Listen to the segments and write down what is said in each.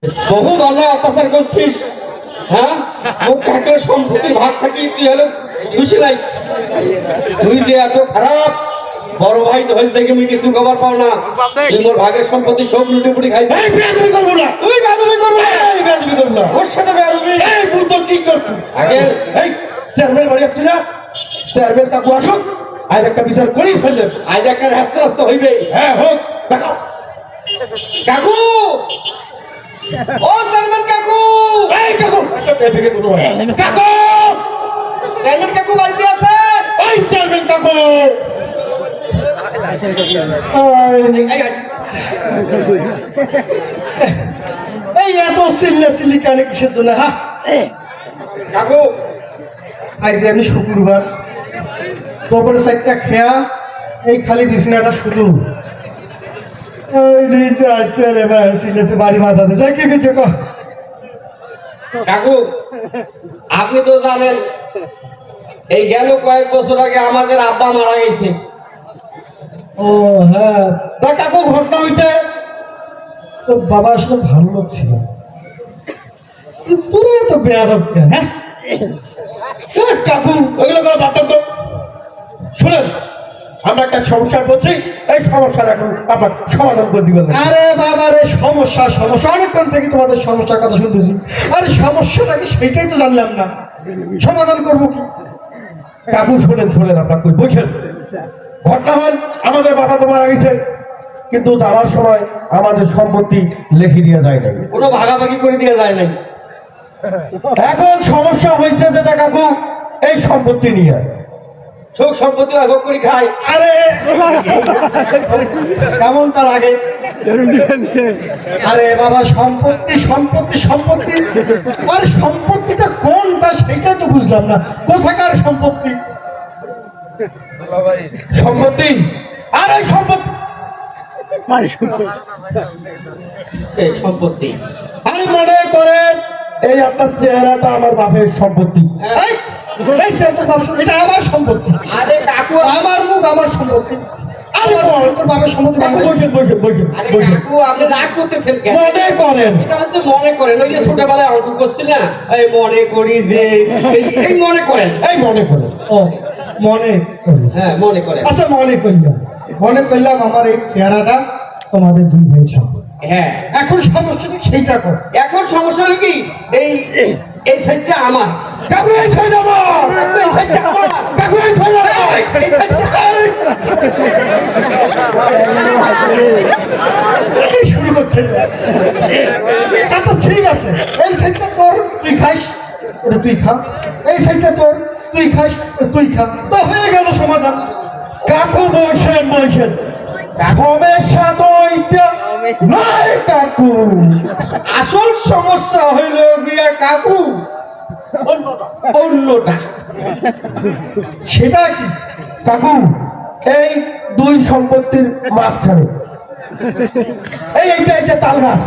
বহু অন্যায় অত্যাচার করছিস। হ্যাঁ, ও কাকের সম্পত্তির ভাগ থাকি তুই হলো খুশি নাই? তুই যে এত খারাপ, বড় ভাই ধস দেখে আমি কিছু খবর পাও না। তুই মোর ভাগের সম্পত্তি সব লুটে পুটি খাইছিস। এই বেয়াদবি করবো না, তুই বেয়াদবি করবি, এই বেয়াদবি করবো না। ওর সাথে বেয়াদবি। এই বুদ্ধ কি করছো? আগে এই চেয়ারম্যান বাড়ি আসছি না, চেয়ারম্যান কাকু আসুক, আজ একটা বিচার করেই ফেললেন। আজ একটা রাস্তা রাস্তা হইবে। হ্যাঁ হোক, দেখাও। কাকু, ও সালমান কাকু, এই কাকু, একটা ট্রাফিকে কোনো হয় না। কাকু, সালমান কাকু বাড়িতে আছেন? ওই চেয়ারম্যান কাকু। এই আস। এই এত চিল্লি কেন কিসের জন্য? হ্যাঁ কাকু, আজ আমি শুক্রবার, তারপরে চারটা খেয়া এই খালি বিছানাটা শুধু আসছে রে ভাই, সিলেতে বাড়ি মাথাতে যাই কি কিছু কহ। কাকু, আপনি তো জানেন এই গেল কয়েক বছর আগে আমাদের আব্বা মারা গেছে। ও হ্যাঁ, তা কাকু ঘটনা হয়েছে। তোর বাবা আসলে ভালো লোক ছিল, তোরা এত বেয়াদব কেন? হ্যাঁ কাকু ওইগুলো করে বাদ তো। শুনেন, আমরা একটা সমস্যায় পড়ছি, এই সমস্যার এখন আপনার সমাধান করে দিবেন। আরে বাবা রে, সমস্যা সমস্যা অনেকক্ষণ থেকে তোমাদের সমস্যার কথা শুনতেছি। আরে সমস্যাটা কি সেইটাই তো জানলাম না, সমাধান করবো কি? কাকু শোনেন শোনেন, আপনার কই বলছেন। ঘটনা হয় আমাদের বাবা তো মারা গেছে, কিন্তু যাওয়ার সময় আমাদের সম্পত্তি লিখে দিয়ে যায় নাই। কোনো ভাগাভাগি করে দিয়ে যায় নাই। এখন সমস্যা হয়েছে যেটা কাকু, এই সম্পত্তি নিয়ে শোক সম্পত্তি ভোগ করে খায়। আরে কেমনটা লাগে? আরে বাবা, সম্পত্তি সম্পত্তি সম্পত্তি, আর সম্পত্তিটা কোনটা সেটা তো বুঝলাম না। কোথাকার সম্পত্তি? সম্পত্তি আর এই সম্পত্তি, এই সম্পত্তি আরে মনে করেন এই আপনার চেহারাটা আমার বাপের সম্পত্তি। এই এই সে তোর বাবার এটা আমার সম্পত্তি। আরে কাকু, আমার মুখ আমার সম্পত্তি, আমার তোর বাবার সম্পত্তি। কাকু বসেন বসেন বসেন আরে বসেন। কাকু, আপনি রাগ করতেছেন কেন? মনে করেন এটা হচ্ছে মনে করেন, ওই যে ছোটবেলায় অঙ্ক করছি না, এই মনে করি যে এই মনে করেন। এই মনে করেন। ও মনে করি, হ্যাঁ মনে করেন। আচ্ছা মনে করলাম আমার এই চেহারাটা তোমাদের দুই ভাইয়ের সম্পত্তি। হ্যাঁ, এখন সমস্যা কি সেইটা কর। এখন সমস্যা হলো কি, এই এই সাইডটা আমার। কাকু এই ছয় আমার, কাকু, এই সাইডটা আমার। কাকু এই ছয় আমার। এই সাইডটা কি শুরু করছেন? আচ্ছা ঠিক আছে, এই সাইডটা তোর, তুই খাস, ওটা তুই খা। এই সাইডটা তোর, তুই খাস, ওটা তুই খা। তো হয়ে গেল সমাধান। কাকু বসেন বসেন, সমস্যা তো এইটা নয় কাকু। আসল সমস্যা হইল গিয়া কাকু অন্যটা। সেটা কি? কাকু এই দুই সম্পত্তির মাঝখানে এইটা একটা তাল গাছ,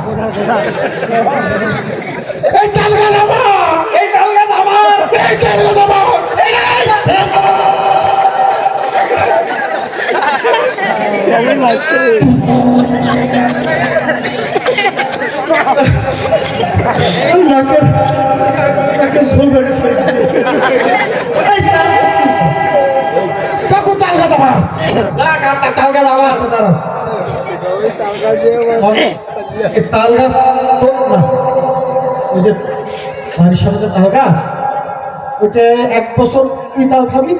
এই তাল গাছ আমার, এই তাল গাছ আমার, এই তাল গাছ আমার। নাকের নাকের ঝোল বেড়ে ছেড়ে দিছে। এই তাল গাছ কি? কাকু তাল গাছ আমার। না তাল গাছ আমার। আচ্ছা দাঁড়াও, এই তাল গাছ তোর না, ওই যে বাড়ির সামনে যে তাল গাছ, ওইটা 1 বছর তুই তাল খাবি,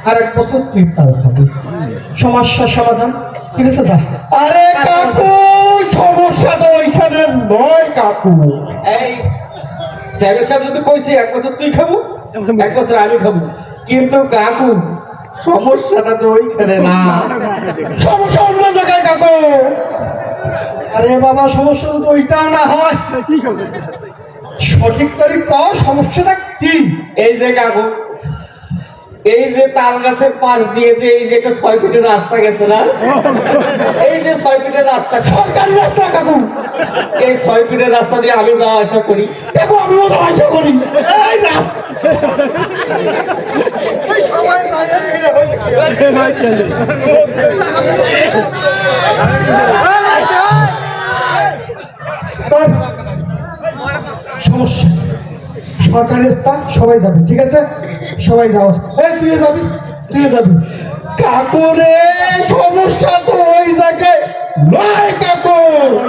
আর 1 বছর তুই তাল খাবি। সমস্যার সমাধান। ঠিক আছে, যা। আরে কাকু সমস্যাটা ওইখানে নয় কাকু। এই চেয়ারম্যান সাহেব যদি কইছি 1 বছর তুই খাবো, 1 বছর আমি খাবো, কিন্তু কাকু সমস্যাটা তো ওইখানে না। সমস্যা অন্য জায়গায় কাকু। আরে বাবা, সমস্যা তো ওইটা না হয়, সঠিক করে কও সমস্যাটা কি? এই যে কাকু, এই যে তাল গাছের পাশ দিয়ে যে এই যে একটা 6 ফিটের রাস্তা গেছে না, এই যে 6 ফিটের রাস্তা, সরকারি রাস্তা কাকু। এই 6 ফিটের রাস্তা দিয়ে আমি যাওয়া আসা করি। কাকু আমিও তো আশা করি। এই রাস্তা তোর সমস্যা সরকারি রাস্তা সবাই যাবে, ঠিক আছে? সবাই যাও। এই তুইও যাবি, তুইও যাবি। কাকুরে সমস্যা তো ওই জায়গায় নয় কাকু,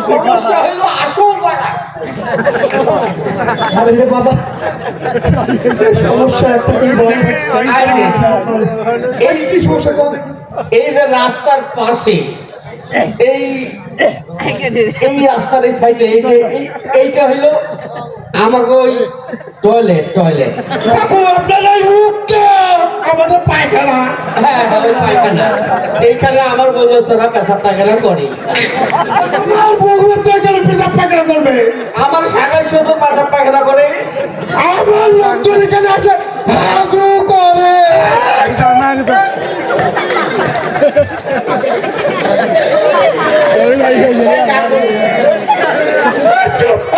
সমস্যা হইলো আসল জায়গা। আরে হে বাবা, এই সমস্যা একটা করে বল। এই কি সমস্যা কর? এই যে রাস্তার পাশে এই এই রাস্তার এই সাইডে এই যে এইটা হইলো আমাকে ওই টয়লেট। কাকু আপনার এই মুখটা আমাদের পায়খানা। হ্যাঁ হ্যাঁ, ওই পায়খানা। এইখানে আমার বন্ধুরা পেশাব পায়খানা করে। আমার বউ তো এখানে পেশাব পায়খানা করবে, আমার শাখায় শুধু পেশাব পায়খানা করে। আমার লোকজন এখানে আসে আগ্রহ করে।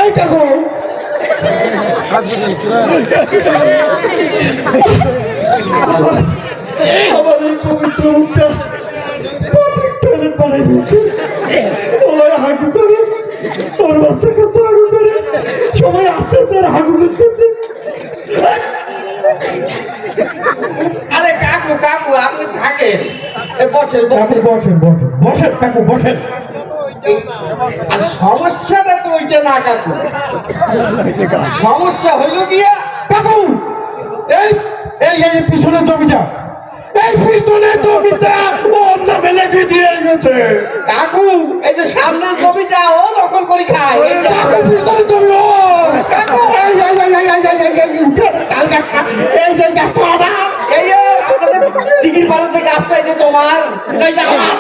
এই কাকু আমার এই পবিত্র মুখটা পাবলিক টয়লেট বানাই দিচ্ছে। সবাই হাগু করে, ওর বাচ্চার কাছে হাগু করে, সবাই আসতেছে আর হাগু করতেছে। আরে কাকু আপনি থাকেন, বসেন কাকু বসেন বসেন বসেন, কাকু বসেন। আর সমস্যাটা তো ওইটা না কাকু, সমস্যা হইলো গিয়া কাকু এই এই এই পিছনের জমিটা, এই পিছনের জমিটা ওর নামে লিখে দিয়ে গেছে। কাকু এই যে সামনের জমিটা ও দখল করে খায়। এই যে কাকু পিছনের জমি ওর। কাকু এই এই এই এই এই এই এই উঠে তাল গাছটা, এই যে গাছটা আমার। এই যে আপনাদের টিকির পাড়াতে গাছটা এই যে তোমার, এই যে আমার।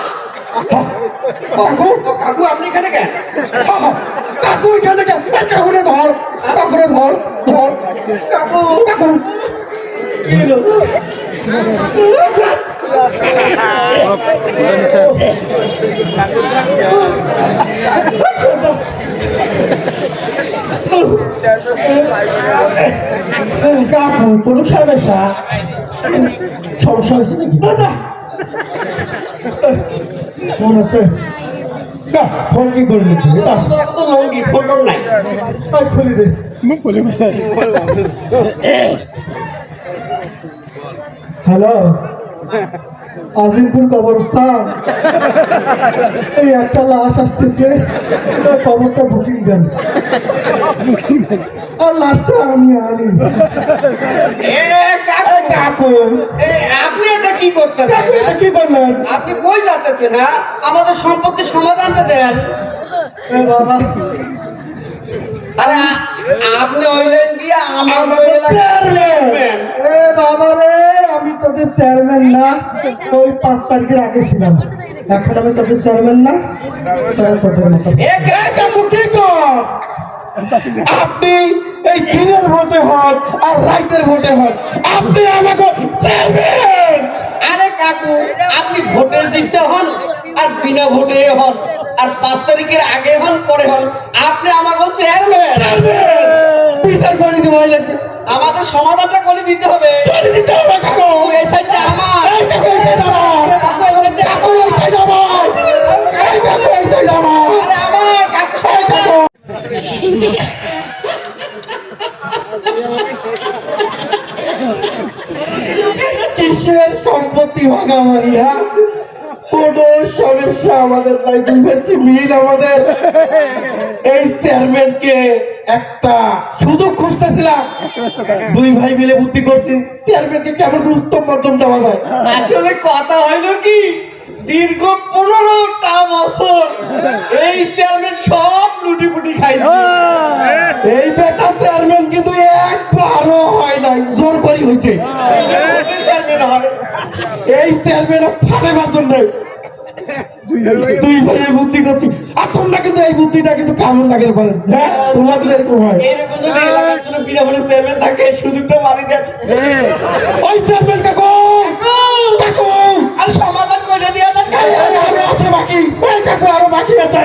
কাকু আপনি এখানে কেন? কাকু এখানে কেন? এই কাকুরে ধর, কাকুরে ধর ধর। কাকু কাকু কি হলো? কাকু কোনো সমস্যা সমস্যা হয়েছে নাকি? ফোন আছে? না, ফোন কি করে নিচ্ছি? তো লঙ্গি ফোটন নাই। আয় খুলি দে। হ্যালো, আজিমপুর কবরস্থান। এই একটা লাশ আসতেছে, কবরটা বুকিং দেন। আর লাশটা আমি আনি। এ কাকু কাকু আপনি এটা কি করতেছেন? কাকু এটা কি করলেন? আপনি কই যাচ্ছেন? হ্যাঁ, আমাদের সম্পত্তির সমাধানটা দেন। এ বাবা, আরে আপনি হইলেন কি আমার চেয়ারম্যান। এ বাবা রে, আমি তোদের চেয়ারম্যান না, ওই 5 তারিখের আগে ছিলাম। এখন আমি তোদের চেয়ারম্যান না, তোরা তোদের মতো। এ কাকু কি কর? আপনি এই দিনের ভোটে হন আর রাতের ভোটে হন, আপনি আমাকে চেয়ারম্যান। আরে কাকু আপনি ভোটে জিততে হন আর বিনা ভোটে হন আর 5 তারিখের আগে হন পরে হন, আপনি আমাকে চেয়ারম্যান। বিচার করে দিতে ভয় লাগবে, আমাদের সমাধানটা করে দিতে হবে। করে দিতে হবে কাকু। এই সাইডটা আমার। এই কাকু এই সাইড আমার, কাকু এই সাইডটা কাকু এই সাইড আমার, এই কাকু এই সাইড আমার। আরে আমার কাকু সমাধান। কিসের সম্পত্তি ভাগাভাগি? হ্যাঁ, কোন সমস্যা আমাদের নাই, দুইবার কি মিল আমাদের। এই চেয়ারম্যানকে একটা সুযোগ খুঁজতেছিলাম, দুই ভাই মিলে বুদ্ধি করছি চেয়ারম্যানকে কেমন করে উত্তম মধ্যম দেওয়া যায়। আসলে কথা হইল কি, দীর্ঘ 15টা বছর এই চেয়ারম্যান সব লুটিপুটি খাইছে। এই বেটা চেয়ারম্যান কিন্তু একবারও হয় নাই, জোর করি হয়েছে। চেয়ারম্যান হয় এই চেয়ারম্যান ফাটাবার জন্য দুই ভাইয়ে বুদ্ধি করছি, আর তোমরা কিন্তু এই বুদ্ধিটা কিন্তু কামড় লাগাতে পারেন। হ্যাঁ, তোমাদের এরকম হয়। এইরকম যদি এলাকার জন্য বিনা ভোটে চেয়ারম্যান থাকে, সুযোগটা মারি দেন। ওই চেয়ারম্যান কাকু, কাকু আর সমাধান করে দিয়া দেন। আরো আছে বাকি, এই কাকু আরো বাকি আছে।